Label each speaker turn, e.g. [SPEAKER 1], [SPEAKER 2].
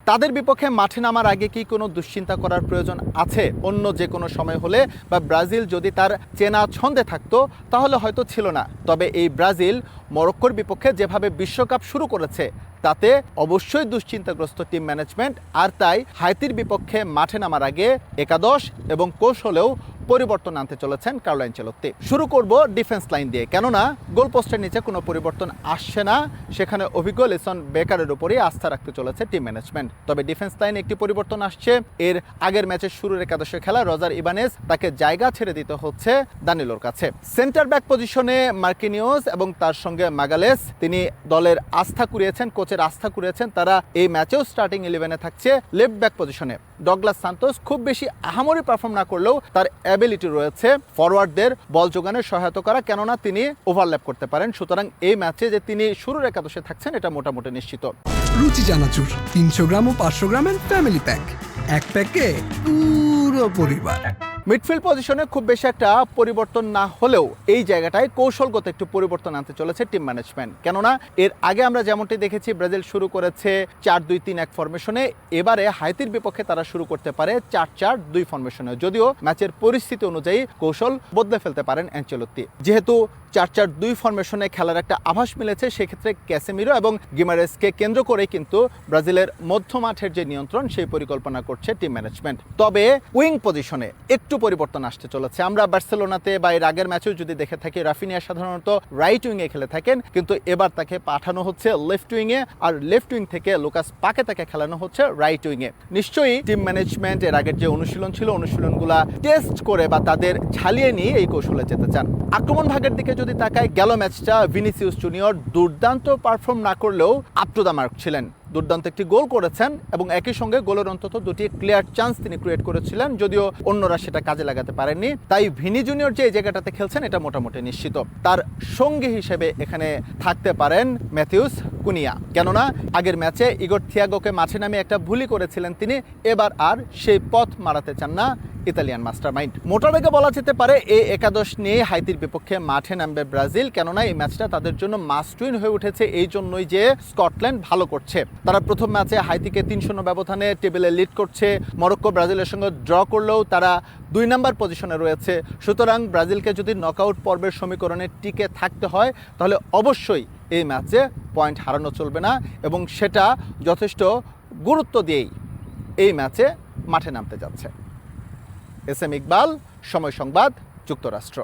[SPEAKER 1] তাদের বিপক্ষে মাঠে নামার আগে কি কোনো দুশ্চিন্তা করার প্রয়োজন আছে? অন্য যে কোনো সময় হলে বা ব্রাজিল যদি তার চেনা ছন্দে থাকতো তাহলে হয়তো ছিল না। তবে এই ব্রাজিল মরক্কোর বিপক্ষে যেভাবে বিশ্বকাপ শুরু করেছে তাতে অবশ্যই দুশ্চিন্তাগ্রস্ত টিম ম্যানেজমেন্ট। আর তাই হাইতির বিপক্ষে মাঠে নামার আগে একাদশ এবং কৌশলেও পরিবর্তন আনতে চলেছেন কার্লো আনচেলত্তি। শুরু করব ডিফেন্স লাইন দিয়ে, কেননা গোলপোস্টের নিচে কোনো পরিবর্তন আসছে না। সেখানে অভিজ্ঞ লিসন বেকারের উপরই আস্থা রাখতে চলেছে টিম ম্যানেজমেন্ট। তবে ডিফেন্স লাইনে একটি পরিবর্তন আসছে। এর আগের ম্যাচের শুরুর একাদশে খেলা রজার ইবানেজ, তাকে জায়গা ছেড়ে দিতে হচ্ছে দানিলোর কাছে। সেন্টার ব্যাক পজিশনে মার্কিনিওস এবং তার সঙ্গে মাগালেস, তিনি দলের আস্থা কুড়িয়েছেন, কোচের আস্থা কুড়িয়েছেন। তারা এই ম্যাচেও স্টার্টিং 11-এ থাকছে। লেফট ব্যাক পজিশনে ডগলাস সান্তোস খুব বেশি আহামরি পারফর্ম না করলেও তার অ্যাবিলিটি রয়েছে ফরওয়ার্ডদের বল যোগানে সহায়তা করা, কেননা তিনি ওভারল্যাপ করতে পারেন। সুতরাং এই ম্যাচে যে তিনি শুরুর একাদশে থাকছেন এটা মোটামুটি নিশ্চিত।
[SPEAKER 2] রুচি চানাচুর 300 গ্রাম ও 500 গ্রামের ফ্যামিলি প্যাক, এক প্যাকে পুরো পরিবার।
[SPEAKER 1] মিডফিল্ড পজিশনে খুব বেশি একটা পরিবর্তন না হলেও এই জায়গাটায় কৌশলগত একটু পরিবর্তন আনতে চলেছে টিম ম্যানেজমেন্ট। কেননা এর আগে আমরা যেমনটি দেখেছি ব্রাজিল শুরু করেছে 4-2-3-1 ফরমেশনে। এবারে হাইতির বিপক্ষে তারা শুরু করতে পারে 4-4-2 ফরমেশনে, যদিও ম্যাচের পরিস্থিতি অনুযায়ী কৌশল বদলে ফেলতে পারেন আনচেলত্তি। যেহেতু 4-4-2 ফরমেশনে খেলার একটা আভাস মিলেছে, সেক্ষেত্রে ক্যাসেমিরো এবং গিমারেসকে কেন্দ্র করে কিন্তু ব্রাজিলের মধ্য মাঠের যে নিয়ন্ত্রণ সেই পরিকল্পনা করছে টিম ম্যানেজমেন্ট। তবে উইং পজিশনে একটু পরিবর্তন আসতে চলেছে। আমরা বার্সেলোনাতে বা এর আগের ম্যাচেও যদি দেখে থাকি রাফিনিয়া সাধারণত রাইট উইংয়ে খেলে থাকেন, কিন্তু এবার তাকে পাঠানো হচ্ছে লেফট উইংয়ে, আর লেফট উইং থেকে লুকাস পাকেতাকে খেলানো হচ্ছে রাইট উইংয়ে। নিশ্চয়ই টিম ম্যানেজমেন্ট এর আগের যে অনুশীলন ছিল অনুশীলনগুলা টেস্ট করে বা তাদের ঝালিয়ে নিয়ে এই কৌশলে যেতে চান। আক্রমণ ভাগের দিকে যদি তাকায়, গেল ম্যাচটা ভিনিসিয়াস জুনিয়র দুর্দান্ত পারফর্ম না করলেও আপ টু দ্য মার্ক ছিলেন। দুর্দান্ত একটি গোল করেছেন এবং একই সঙ্গে গোলের অন্তত দুটি ক্লিয়ার চান্স তিনি ক্রিয়েট করেছিলেন, যদিও অন্যরা সেটা কাজে লাগাতে পারেননি। তাই ভিনি জুনিয়র যে জায়গাটাতে খেলছেন এটা মোটামুটি নিশ্চিত। তার সঙ্গী হিসেবে এখানে থাকতে পারেন ম্যাথিউস কুনিয়া, কেননা আগের ম্যাচে ইগোর থিয়াগোকে মাঠে নামিয়ে একটা ভুলই করেছিলেন তিনি। এবার আর সেই পথ মারাতে চান না ইতালিয়ান মাস্টারমাইন্ড। মোটামুটি বলা যেতে পারে এই একাদশ নিয়ে হাইতির বিপক্ষে মাঠে নামবে ব্রাজিল, কেননা এই ম্যাচটা তাদের জন্য মাস্ট উইন হয়ে উঠেছে এই জন্যই যে স্কটল্যান্ড ভালো করছে। তারা প্রথম ম্যাচে হাইতিকে 3-0 ব্যবধানে টেবিলে লিড করছে। মরক্কো ব্রাজিলের সঙ্গে ড্র করলেও তারা 2 নম্বর পজিশনে রয়েছে। সুতরাং ব্রাজিলকে যদি নকআউট পর্বের সমীকরণে টিকে থাকতে হয় তাহলে অবশ্যই এই ম্যাচে পয়েন্ট হারানো চলবে না, এবং সেটা যথেষ্ট গুরুত্ব দিয়েই এই ম্যাচে মাঠে নামতে যাচ্ছে। এস এম ইকবাল, সময় সংবাদ, যুক্তরাষ্ট্র।